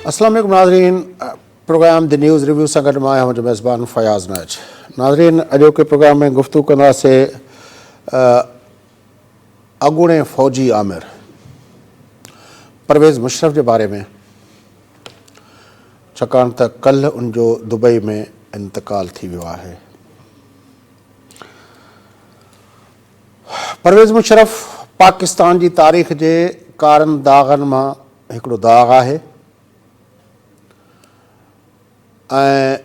अस्सलाम वालेकुम नाज़रीन, प्रोग्राम द न्यूज़ रिव्यू सां गॾु मां आहियां मुंहिंजो मेज़बान फयाज़ नाज। नाज़रीन, अॼोके प्रोग्राम में गुफ़्तगू कंदासीं अॻूणे फ़ौजी आमिर परवेज़ मुशर्रफ जे बारे में, छाकाणि त कल्ह उनजो दुबई में इंतकाल थी वियो आहे। परवेज़ मुशर्रफ पाकिस्तान जी तारीख़ जे कारनि दाग़नि मां हिकिड़ो दाग़ आहे ऐं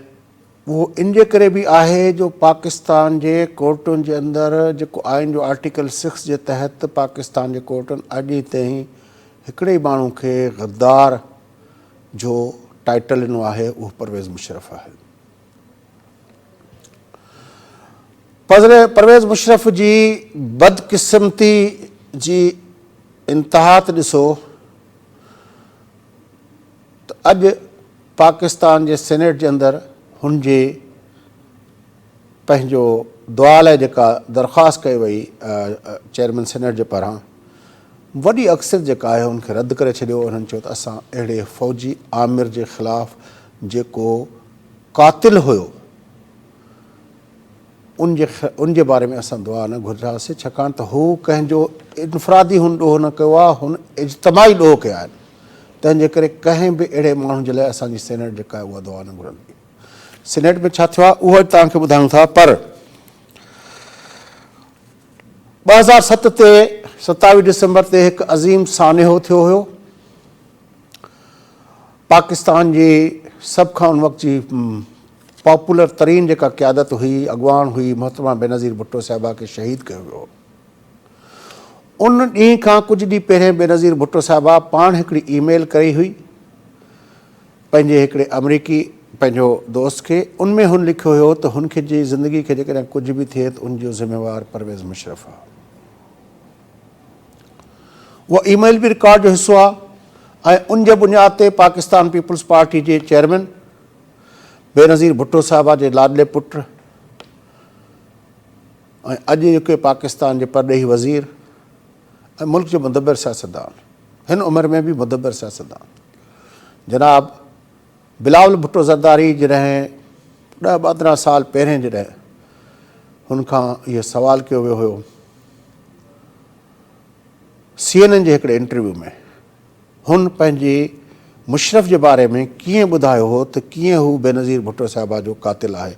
उहो इन जे करे बि आहे जो पाकिस्तान जे कोर्टुनि जे अंदरि जेको आइन जो आर्टिकल 6 जे तहत पाकिस्तान जे कोर्टुनि अॼु ताईं हिकिड़े ई माण्हू खे गद्दार जो टाइटल ॾिनो आहे, उहो परवेज़ मुशर्रफ आहे। परवेज़ मुशर्रफ जी बदकिस्मती जी इंतहा ते ॾिसो त अॼु पाकिस्तान जे सेनेट जे अंदरि हुन जे पंहिंजो दुआ लाइ जेका दरख़्वास्त कई वई चेयरमैन सेनेट जे पारां, वॾी अक्सरियत जेका आहे हुनखे रद्द करे छॾियो। हुननि चयो त असां अहिड़े फ़ौजी आमिर जे ख़िलाफ़ु जेको क़ातिल हुयो उन जे बारे में असां दुआ न घुरियासीं, छाकाणि त हू कंहिंजो इनफ़रादी हुन ॾोह न कयो आहे, हुन इज्तमाही ॾोह कया आहिनि। तंहिंजे करे कंहिं बि अहिड़े माण्हू जे लाइ असांजी सेनेट जेका आहे उहा दुआ न घुरंदी। सेनेट में छा थियो आहे उहो तव्हांखे ॿुधायूं था, पर 2007 ते 27 डिसंबर ते हिकु अज़ीम सान्हो थियो हुयो। पाकिस्तान जी सभ खां उन वक़्त जी पॉपुलर तरीन जेका क़यादत हुई, अॻवान हुई, मोहतरमा बेनज़ीर भुट्टो साहिबा खे शहीद कयो वियो। उन ॾींहं खां कुझु ॾींहं पहिरियों बेनज़ीर भुट्टो साहिबा पाण हिकिड़ी ईमेल कई हुई पंहिंजे हिकिड़े अमरीकी पंहिंजो दोस्त खे। उनमें हुन लिखियो हुयो त हुनखे जी ज़िंदगी खे जेकॾहिं कुझु बि थिए त उनजो ज़िम्मेवार परवेज़ मुशर्रफ आहे। उहा ईमेल बि रिकॉर्ड जो हिसो आहे ऐं उन जे बुनियाद ते पाकिस्तान पीपल्स पार्टी जे चेयरमैन बेनज़ीर भुट्टो साहिबा जे लाडले पुट ऐं अॼु जेके पाकिस्तान जे परॾेही वज़ीर ऐं मुल्क जो मुदब्बिर सियासतदान, हिन उमिरि में बि मुदब्बिर सियासतदान जनाब बिलावल भुट्टो ज़रदारी जॾहिं 10-15 साल पहिरें जॾहिं हुन खां इहो सवाल कयो वियो हुयो CNN जे हिकिड़े इंटरव्यू में, हुन पंहिंजी मुशर्रफ जे बारे में कीअं ॿुधायो हो त कीअं हू बेनज़ीर भुट्टो साहिबा जो क़ातिल आहे।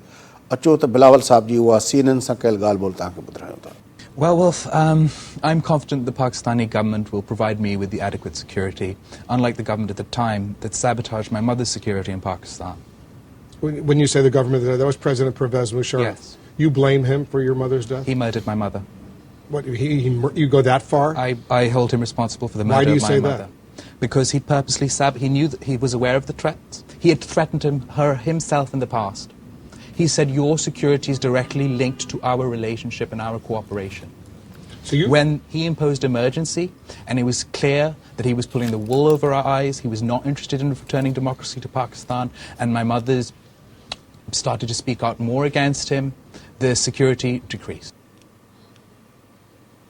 अचो त बिलावल साहब जी उहा CNN सां कयल ॻाल्हि ॿोल तव्हांखे ॿुधायूं था। Well, Wolf, I'm confident the Pakistani government will provide me with the adequate security, unlike the government at the time that sabotaged my mother's security in Pakistan. When you say the government, that was President Pervez Musharraf. Yes. You blame him for your mother's death? He murdered my mother. What, you go that far? I hold him responsible for the murder of my mother. Why do you say that? Because he purposely he knew that he was aware of the threats. He had threatened her himself in the past. He said, your security is directly linked to our relationship and our cooperation. So when he imposed emergency and it was clear that he was pulling the wool over our eyes, he was not interested in returning democracy to Pakistan, and my mother's started to speak out more against him, the security decreased.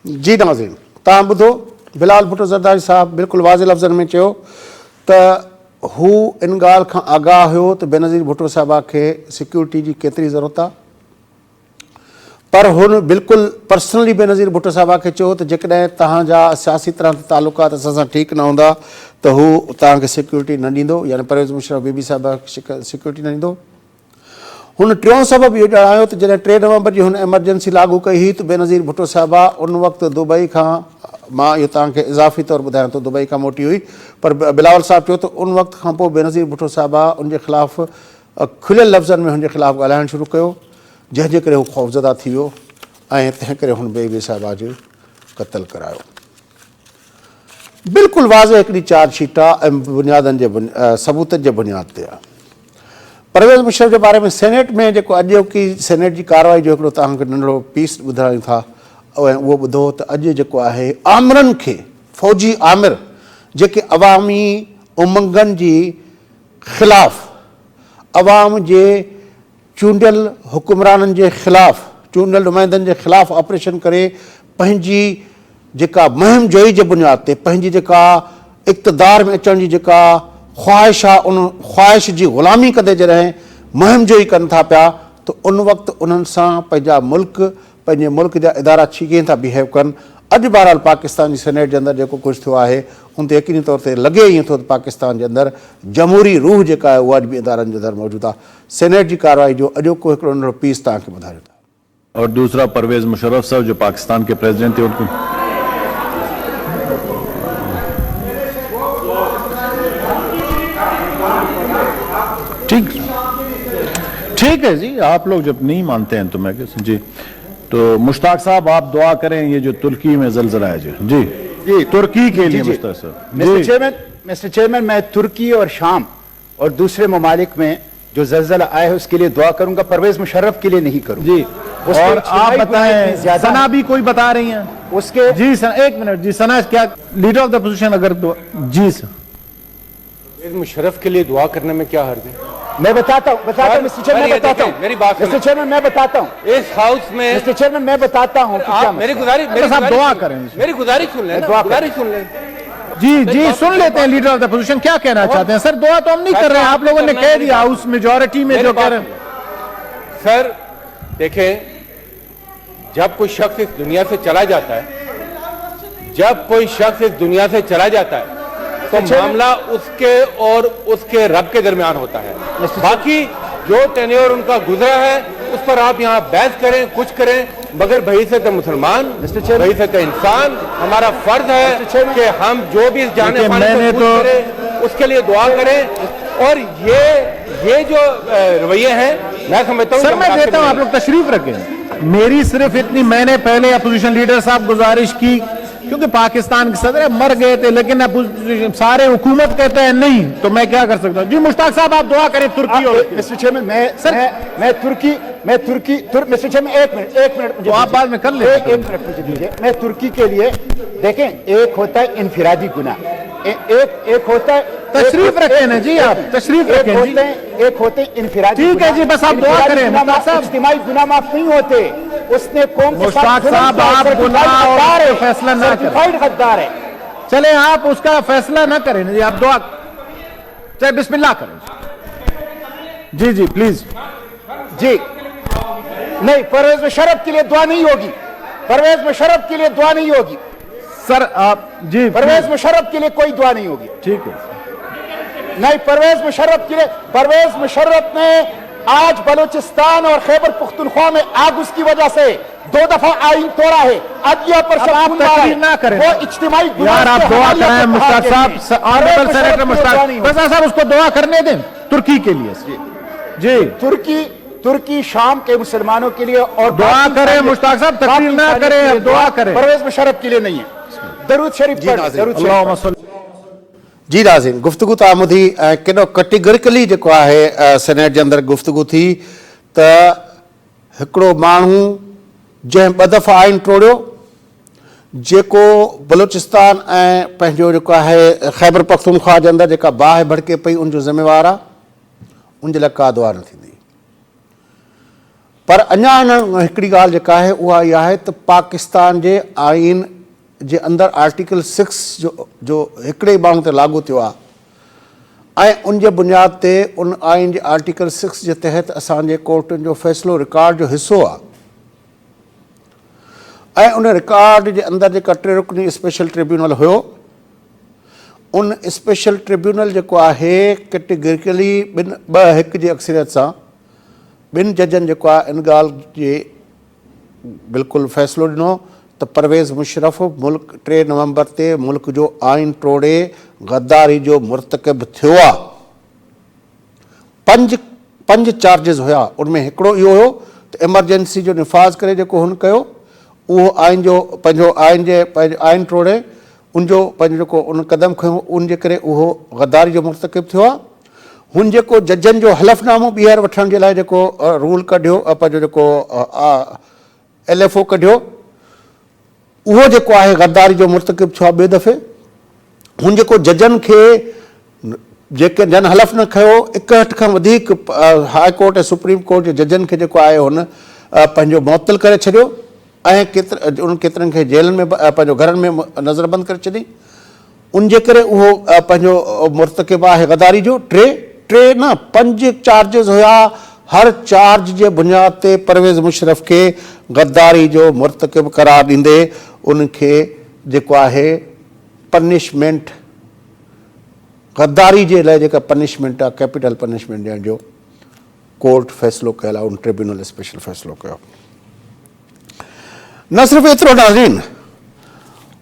जी नाज़रीन, तव्हां ॿुधो बिलावल भुट्टो ज़रदारी साहब बिल्कुलु वाज़े लफ़्ज़नि में चयो त हू इन ॻाल्हि खां आगाह हुयो त बेनज़ीर भुट्टो साहिबा खे सिक्योरिटी जी केतिरी ज़रूरत आहे, पर हुन बिल्कुलु पर्सनली बेनज़ीर भुट्टो साहिबा खे चयो त जेकॾहिं तव्हांजा सियासी तरह ते तालुकात असां सां ठीकु न हूंदा त हू तव्हांखे सिक्योरिटी न ॾींदो, यानी परवेज़ मुशर्रफ बीबी साहिबा सिक्योरिटी न ॾींदो। हुन टियों सबबु इहो ॼाणायो त जॾहिं 3 नवंबर जी हुन एमरजेंसी लागू कई हुई त बेनज़ीर भुट्टो साहिबा उन वक़्तु दुबई खां, मां इहो तव्हांखे इज़ाफ़ी तौरु ॿुधायां थो, दुबई खां मोटी हुई, पर बिलावल साहब चयो त उन वक़्त खां पोइ बेनज़ीर भुट्टो साहिबा उनजे ख़िलाफ़ु खुलियल लफ़्ज़नि में हुनजे ख़िलाफ़ु ॻाल्हाइणु शुरू कयो, जंहिंजे करे हू ख़ौफ़ज़दा थी वियो ऐं तंहिं करे हुन बेबी साहिबा जो क़तल करायो। बिल्कुलु वाज़े हिकिड़ी चार्जशीट आहे ऐं बुनियादनि जे सबूतनि जे बुनियाद ते आहे। परवेज़ मुशर्रफ जे बारे में सेनेट में जेको अॼोकी सेनेट जी कार्रवाई जो हिकिड़ो तव्हांखे नंढिड़ो पीस ॿुधायूं था, ऐं उहो ॿुधो त अॼु जेको आहे आमिरनि खे, फ़ौजी आमिर जेके अवामी उमंगनि जी ख़िलाफ़, अवाम जे चूंडियल हुकुमराननि जे ख़िलाफ़, चूंडियल नुमाइंदनि जे ख़िलाफ़ ऑपरेशन करे पंहिंजी जेका मुहिम जोई जे बुनियाद ते, पंहिंजी जेका इक़्तिदार में अचण जी जेका ख़्वाहिश आहे, उन ख़्वाहिश जी ग़ुलामी कंदे जॾहिं मुहिम जो ई कनि था पिया त उन वक़्तु उन्हनि सां पंहिंजा पंहिंजे मुल्क जा इदारा कीअं था बिहेव कनि। अॼु बहरहाल पाकिस्तान जी सेनेट जे अंदरि जेको कुझु थियो आहे उन ते यकीनी तौर ते लॻे ईअं थो त पाकिस्तान जे अंदरि जमहूरी रूह जेका आहे उहा अॼु बि इदारनि जे अंदरि मौजूदु आहे। सेनेट जी कार्रवाई जो अॼोको हिकिड़ो नंढिड़ो पीस तव्हांखे ॿुधायो था। और दूसरा परवेज मुशर्रफ साहब जो पाकिस्तान के प्रेसिडेंट थे उनको ठीक है जी, आप लोग जब नहीं मानते हैं तो मैं कैसे जी। तो मुश्ताक साहब आप दुआ करें ये जो तुर्की में ज़लज़ला है जी तुर्की के लिए मुश्ताक साहब। मिस्टर चेयरमैन, मैं तुर्की और शाम और दूसरे ममालिक में जो ज़लज़ला आया है उसके लिए दुआ करूंगा, परवेज मुशर्रफ के लिए नहीं करूंगा जी। और आप बताएं, सना भी कोई बता रही हैं उसके जी सना, एक मिनट जी सना, क्या लीडर ऑफ द पोजीशन अगर जी सर परवेज मुशर्रफ के लिए दुआ करने में क्या हर्ज है? मैं बताता हूँ मिस्टर चेयरमैन, मैं बताता हूँ, मेरी बात मिस्टर चेयरमैन मैं बताता हूँ इस हाउस में मिस्टर चेयरमैन मैं बताता हूँ कि क्या मेरी गुजारिश दुआ करें, मेरी गुजारिश सुन लें, गुजारिश सुन लें जी सुन लेते हैं लीडर ऑफ द पोजीशन क्या कहना चाहते हैं। सर दुआ तो हम नहीं कर रहे हैं, आप लोगों ने कह दिया हाउस मेजॉरिटी में जो कह रहे हैं। सर देखें, जब कोई शख्स इस दुनिया से चला जाता है, जब कोई शख्स इस दुनिया से चला जाता है तो मामला उसके और उसके रब के दरमियान होता है। बाकी जो टेन्योर उनका गुजरा है उस पर आप यहाँ बहस करें, कुछ करें, मगर बहैसियत मुसलमान, बहैसियत इंसान हमारा फर्ज है कि हम जो भी इस जाने माने से कुछ करें उसके लिए दुआ करें। और ये जो रवैये हैं मैं समझता हूँ सर मैं देता हूँ, आप लोग तशरीफ रखें। मेरी सिर्फ इतनी, मैंने पहले अपोजिशन लीडर साहब गुजारिश की क्योंकि पाकिस्तान के सदर मर गए थे, लेकिन सारे हुकूमत कहते हैं नहीं, तो मैं क्या कर सकता हूँ जी। मुश्ताक साहब आप दुआ करें तुर्की और मिस्टर चेयरमैन मैं तुर्की मिस्टर चेयरमैन एक मिनट तो आप बाद में कर ले, एक मिनट मुझे दीजिए। मैं तुर्की के लिए देखें, एक होता है इनफिरादी गुनाह, एक होता है तशरीफ रखें ना जी, आप तशरीफ रखें जी। एक होते हैं इनफिरादी, ठीक है जी, बस आप दुआ करें। मुश्ताक साहब इज्तिमाई गुनाह माफ नहीं होते, उसने कौम के मुश्ताक साहब आप गुनाह और फैसला ना करें, गद्दार है। चले आप उसका फैसला ना करें जी, आप दुआ चाहे बिस्मिल्लाह करें जी प्लीज जी। नहीं, परवेज मुशर्रफ के लिए दुआ नहीं होगी, परवेज मुशर्रफ के लिए दुआ नहीं होगी सर। आप जी परवेज मुशर्रफ के लिए कोई दुआ नहीं होगी, ठीक है। नहीं, परवेज मुशर्रफ के लिए, परवेज मुशर्रफ ने आज बलूचिस्तान और खैबर पुख्तनख्वा में आग उसकी वजह से 2 दफा आइन तोड़ा है। अदलिया पर आप तकरीर ना करें, वो इज्तिमाई यार आप दुआ करें। मुश्ताक साहब, ऑनरेबल सेनेटर मुश्ताक साहब उसको दुआ करने दें तुर्की के लिए जी। तुर्की शाम के मुसलमानों के लिए और दुआ करें। मुश्ताक साहब तकरीर ना करें, दुआ करें। परवेज मुशर्रफ के लिए नहीं है। दरूद शरीफ पढ़। जी नाज़रीन, गुफ्तगू तव्हां ॿुधी ऐं केॾो कैटेगरिकली जेको आहे सेनेट जे अंदरि गुफ्तगू थी त हिकिड़ो माण्हू जंहिं 2 दफ़ा आइन टोड़ियो, जेको बलूचिस्तान ऐं पंहिंजो जेको आहे खैबर पख्तूनख्वा जे अंदरि जेका बाहि भड़के पई उनजो ज़िम्मेवार आहे, उनजे लाइ का दुआ न थींदी। पर अञा हिकिड़ी ॻाल्हि जेका आहे उहा इहा आहे त पाकिस्तान जे आइन जे अंदरि आर्टिकल 6 जो हिकिड़े माण्हू ते लागू थियो आहे ऐं उन जे बुनियाद ते उन आइन जे आर्टिकल 6 जे तहत असांजे कोर्टुनि जो फ़ैसिलो रिकॉर्ड जो हिसो आहे ऐं उन रिकॉर्ड जे अंदरि जेका 3 रुकनी स्पेशल ट्रिब्यूनल हुयो, उन स्पेशल ट्रिब्यूनल जेको आहे कैटेगरिकली 2-1 जी अक्सरियत सां 2 जजनि जेको आहे इन ॻाल्हि जे बिल्कुलु फ़ैसिलो ॾिनो त परवेज़ मुशर्रफ मुल्क 3 नवंबर ते मुल्क जो आइन टोड़े गद्दारी जो मुर्तकिब थियो आहे। 5 चार्जिस हुया, उनमें हिकिड़ो इहो हुयो त एमरजेंसी जो निफ़ाज़ करे जेको हुन कयो, उहो आइन जो पंहिंजो आइन टोड़े उनजो पंहिंजो जेको उन क़दम खयो, उन जे करे उहो गद्दारी जो मुर्तकिब थियो आहे। हुन जेको जजनि जो हलफ़नामो ॿीहर वठण जे लाइ जेको रूल कढियो, पंहिंजो जेको LFO कढियो, उहो जेको आहे गद्दारी जो मुर्तकिब थियो आहे 2 दफ़े। हुन जेको जजनि खे जेके जन हलफ़ न खयो, 61 खां वधीक हाई कोर्ट ऐं सुप्रीम कोर्ट जे जजनि खे जेको आहे हुन पंहिंजो मुअत्तल करे छॾियो ऐं केतिरनि खे जेलनि में पंहिंजो घरनि में नज़रबंद करे छॾी। उन जे करे उहो पंहिंजो मुर्तकिब आहे गद्दारी जो। टे न 5 चार्जिस हुया। हर चार्ज जे बुनियाद ते परवेज़ मुशर्रफ खे गद्दारी जो मुर्तकिब करार ॾींदे उनखे जेको आहे पनिशमेंट, गद्दारी जे लाइ जेका पनिशमेंट आहे, कैपिटल पनिशमेंट ॾियण जो कोर्ट फ़ैसिलो कयल आहे, उन ट्रिब्यूनल स्पेशल फ़ैसिलो कयो। न सिर्फ़ु एतिरो नाज़रीन,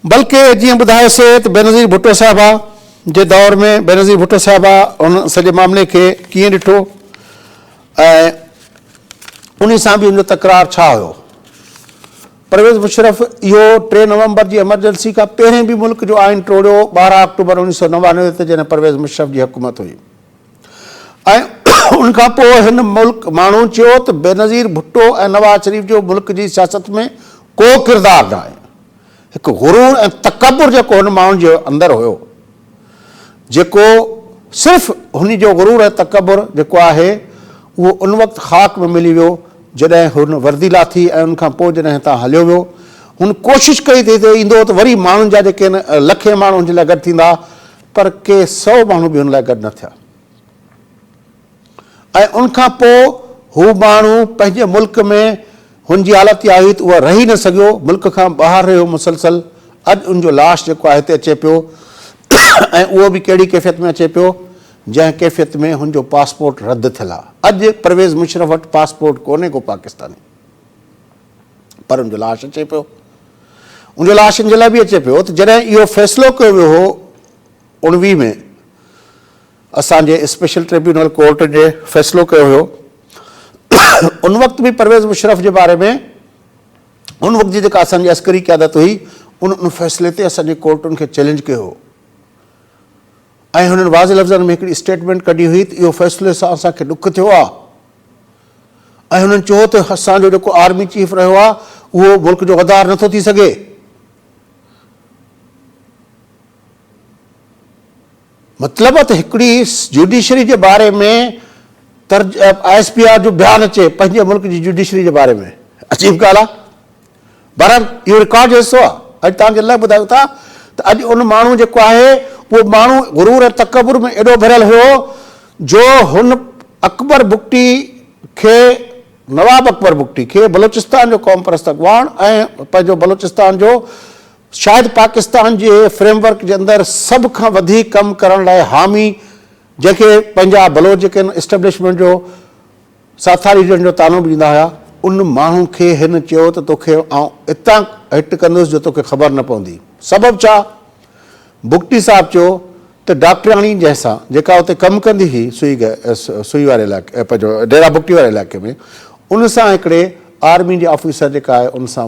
बल्कि जीअं ॿुधायोसीं त बेनज़ीर भुट्टो साहिबा जे दौर में बेनज़ीर भुट्टो साहिबा उन सॼे मामले खे कीअं ॾिठो ऐं उन सां बि उनजो तकरार छा हुयो। परवेज़ मुशर्रफ इहो 3 नवंबर जी एमरजेंसी खां पहिरें बि मुल्क जो आइन टोड़ियो 12 अक्टूबर 1999 ते जॾहिं परवेज़ मुशर्रफ जी हुकूमत हुई ऐं उनखां पोइ हिन मुल्क माण्हू चयो त बेनज़ीर भुट्टो ऐं नवाज़ शरीफ़ जो मुल्क जी सियासत में को किरदारु न आहे। हिकु गुरूर ऐं तकबुर जेको हुन माण्हुनि जे अंदरि हुयो, जेको सिर्फ़ु हुन जो गुरूर ऐं तकबुर जेको आहे उहो उन वक़्तु ख़ाक में मिली वियो जॾहिं हुन वर्दी लाथी ऐं उनखां पोइ जॾहिं हितां हलियो वियो। हुन कोशिशि कई त ईंदो त वरी माण्हुनि जा जेके लखे माण्हू हुन जे लाइ गॾु थींदा, पर के 100 माण्हू बि हुन लाइ गॾु न थिया ऐं उनखां पोइ हू माण्हू पंहिंजे मुल्क में हुनजी हालत इहा हुई त उहा रही न सघियो, मुल्क खां ॿाहिरि रहियो मुसलसल। अॼु उनजो लाश जेको आहे हिते अचे पियो ऐं उहो बि कहिड़ी कैफ़ियत में अचे पियो, जंहिं कैफ़ियत में हुनजो पासपोर्ट रद्द थियल आहे। अॼु परवेज़ मुशर्रफ वटि पासपोर्ट कोन्हे को पाकिस्तानी, पर उनजो लाश अचे पियो। उनजो लाश इन जे लाइ बि अचे पियो त जॾहिं इहो फ़ैसिलो कयो वियो हो 19 में असांजे स्पेशल ट्रिब्यूनल कोर्ट जे फ़ैसिलो कयो हुयो, उन वक़्तु बि परवेज़ मुशर्रफ जे बारे में उन वक़्त जी जेका असांजी अस्करी क़यादत हुई उन फ़ैसिले ते असांजे कोर्टुनि खे चैलेंज कयो हो ऐं हुननि वाज़े लफ़्ज़नि में हिकिड़ी स्टेटमेंट कढी हुई त इहो फ़ैसिले सां असांखे ॾुख थियो आहे ऐं हुननि चयो त असांजो जेको आर्मी चीफ रहियो आहे उहो मुल्क जो गद्दार नथो थी सघे। मतिलबु त हिकिड़ी जुडिशरी जे बारे में ISPR जो बयानु अचे पंहिंजे मुल्क जी जुडिशरी जे बारे में, अजीब ॻाल्हि आहे। बहरहाल इहो रिकॉर्ड जो हिसो आहे। अॼु तव्हांजे लाइ ॿुधायूं था त अॼु उन माण्हू जेको आहे उहो माण्हू गुरूर ऐं तकबुर में एॾो भरियल हुयो जो हुन अकबर बुगटी खे, नवाब अकबर बुगटी खे बलोचिस्तान जो क़ौम परस्त अॻवान ऐं पंहिंजो बलोचिस्तान जो शायदि पाकिस्तान जे फ्रेमवर्क जे अंदरि सभ खां वधीक कमु करण लाइ हामी, जंहिंखे पंहिंजा बलोच जेके आहिनि इस्टेब्लिशमेंट जो साथारी ॾियण जो तानो बि ॾींदा हुआ, उन माण्हू खे हिन चयो त तोखे आउं हितां हिट कंदुसि जो तोखे ख़बर न पवंदी। सबबु छा? बुगटी साहिबु चयो त डॉक्टराणी जंहिंसां जेका उते कमु कंदी हुई सुई वारे इलाइक़े, पंहिंजो डेरा बुगटी वारे इलाइक़े में, उन सां हिकिड़े आर्मी जे ऑफिसर जेका आहे उन सां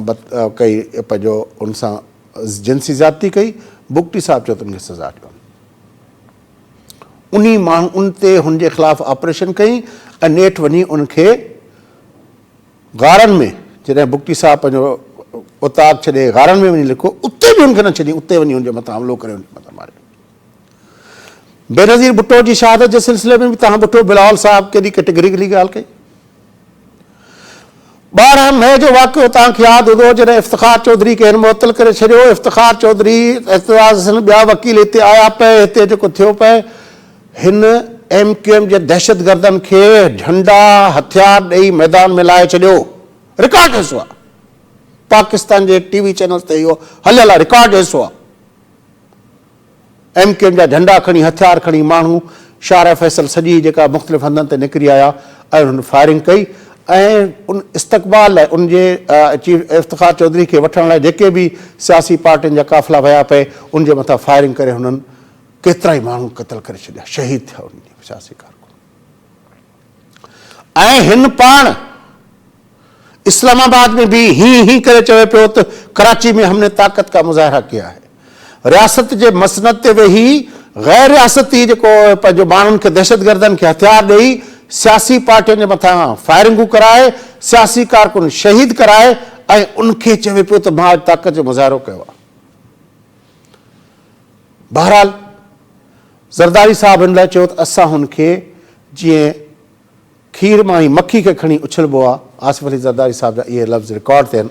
कई, पंहिंजो उन सां जिनसी ज़्यादती कई। बुगटी साहिबु चयो त उनखे सज़ा ॾियो। उन माण्हू उन ते हुनजे ख़िलाफ़ु ऑपरेशन कई ऐं नेठि वञी उनखे गारनि में, जॾहिं बुगटी साहिबु पंहिंजो उताक छॾे गारनि में वञी लिखो, उते बि हुनखे न छॾी, उते वञी हुनजे मथां हमिलो करे हुनजे मथां मारियो। बेनज़ीर भुट्टो जी शहादत जे सिलसिले में बि तव्हां ॿुधो बिलावल साहिबु केॾी कैटेगरिकली ॻाल्हि कई। 12 मई जो वाक़ियो तव्हांखे यादि हूंदो जॾहिं इफ़्तिख़ार चौधरी खे हिन मुअतल करे छॾियो। इफ़्तिख़ार चौधरी, एतराज़ हसन, ॿिया वकील हिते आया पए, हिते जेको थियो पए, हिन MQM जे दहशतगर्दनि खे झंडा हथियार ॾेई मैदान में लाहे छॾियो। रिकॉर्ड हिसो आहे, पाकिस्तान जे TV चैनल ते इहो हलियल आहे, रिकॉर्ड हिसो आहे। MQM जा झंडा खणी, हथियार खणी माण्हू शार फैसल सॼी जेका मुख़्तलिफ़ हंधनि ते निकिरी आया ऐं हुन फायरिंग कई ऐं उन इस्तक़बाल लाइ उनजे चीफ इफ़्तिख़ार चौधरी खे वठण लाइ जेके बि सियासी पार्टियुनि जा काफ़िला विया पए, उनजे मथां फायरिंग करे हुननि केतिरा ई माण्हू क़तल करे छॾिया, शहीद थिया उन सियासी कारकुन। ऐं हिन पाण इस्लामाबाद में भी ही करे चवे पियो त कराची में हमने ताकत का मुज़ाहिरा किया है। रियासत जे मसनद ते वेही गैर रियासती जेको पंहिंजो माण्हुनि खे, दहशतगर्दनि खे हथियार ॾेई सियासी पार्टियुनि जे मथां फायरिंगूं कराए, सियासी कारकुन शहीद कराए ऐं उनखे चवे पियो त मां ताक़त जो मुज़ाहिरो कयो आहे। बहरहाल ज़रदारी साहिब हिन लाइ चयो त असां हुनखे जीअं खीर मां ई मक्खी खे खणी उछलबो आहे, आसिफ अली ज़रदारी साहिब जा इहे लफ़्ज़ रिकॉर्ड थियनि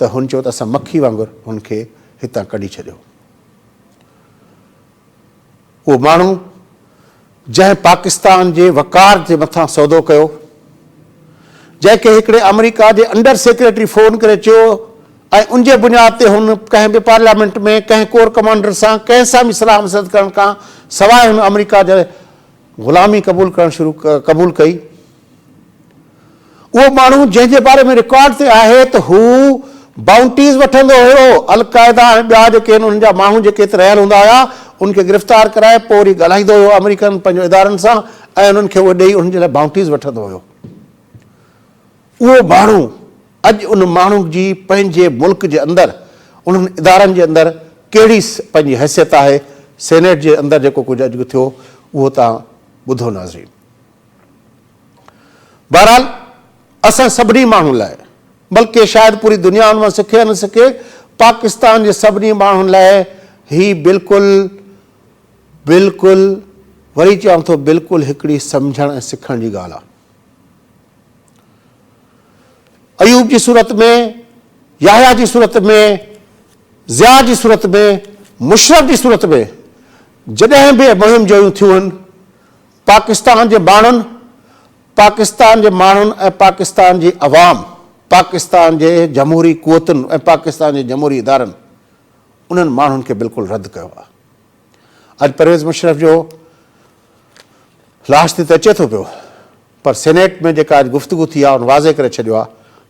त हुन चयो त असां मक्खी वांगुरु हुनखे हितां कढी छॾियो। उहो माण्हू जंहिं पाकिस्तान जे वकार जे मथां सौदो कयो, जंहिंखे हिकिड़े अमेरिका जे अंडर सेक्रेटरी फ़ोन करे चयो ऐं उन जे बुनियाद ते हुन कंहिं बि पार्लियामेंट में कंहिं कोर कमांडर सां कंहिं सां बि सलाह मसलत करण खां सवाइ हुन अमेरिका जे ग़ुलामी क़बूल कई। उहो माण्हू जंहिंजे बारे में रिकॉर्ड ते आहे त हू बाउंटीज़ वठंदो हुयो, अलक़ाइदा ऐं ॿिया जेके आहिनि उन्हनि जा माण्हू जेके हिते रहियल हूंदा हुआ उनखे गिरफ़्तार कराए पोइ वरी ॻाल्हाईंदो हुयो अमेरिकन पंहिंजे इदारनि सां ऐं उन्हनि खे उहो ॾेई उन्हनि जे लाइ बाउंटीज़ वठंदो हुयो। उहो माण्हू अॼु उन माण्हू जी पंहिंजे मुल्क जे अंदरि उन्हनि इदारनि जे अंदरि कहिड़ी पंहिंजी हैसियत आहे, सेनेट जे अंदरि जेको कुझु अॼु थियो उहो तव्हां ॿुधो नाज़रीन। बहरहाल असां सभिनी माण्हुनि लाइ, बल्कि शायदि पूरी दुनिया उन मां सिखे या न सिखे, पाकिस्तान जे सभिनी माण्हुनि लाइ ही बिल्कुलु वरी चवां थो बिल्कुलु हिकिड़ी सम्झण ऐं सिखण जी ॻाल्हि आहे। अयूब जी सूरत में, याहया जी सूरत में, ज़िया जी सूरत में, मुशरफ जी सूरत में जॾहिं बि मुहिम जयूं थियूं आहिनि, पाकिस्तान जे माण्हुनि ऐं पाकिस्तान जी अवाम, पाकिस्तान जे जमहूरी क़ुवतुनि ऐं पाकिस्तान जे जमहूरी इदारनि उन्हनि माण्हुनि खे बिल्कुलु रद्द कयो आहे। अॼु परवेज़ मुशर्रफ जो लास्ट ते अचे थो पियो, पर सेनेट में जेका अॼु गुफ़्तगू थी आहे उन वाज़े करे छॾियो आहे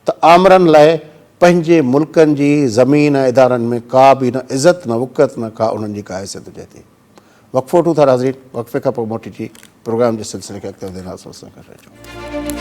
त आमरनि लाइ पंहिंजे मुल्कनि जी ज़मीन ऐं इदारनि में का बि न इज़त न वुक़त न का उन्हनि जी का हैसियत हुजे थी। वक़फ़ो वठूं था नाज़रीन, वक़फ़े खां पोइ मोटी प्रोग्राम जे सिलसिले खे अॻिते वधाईंदासीं।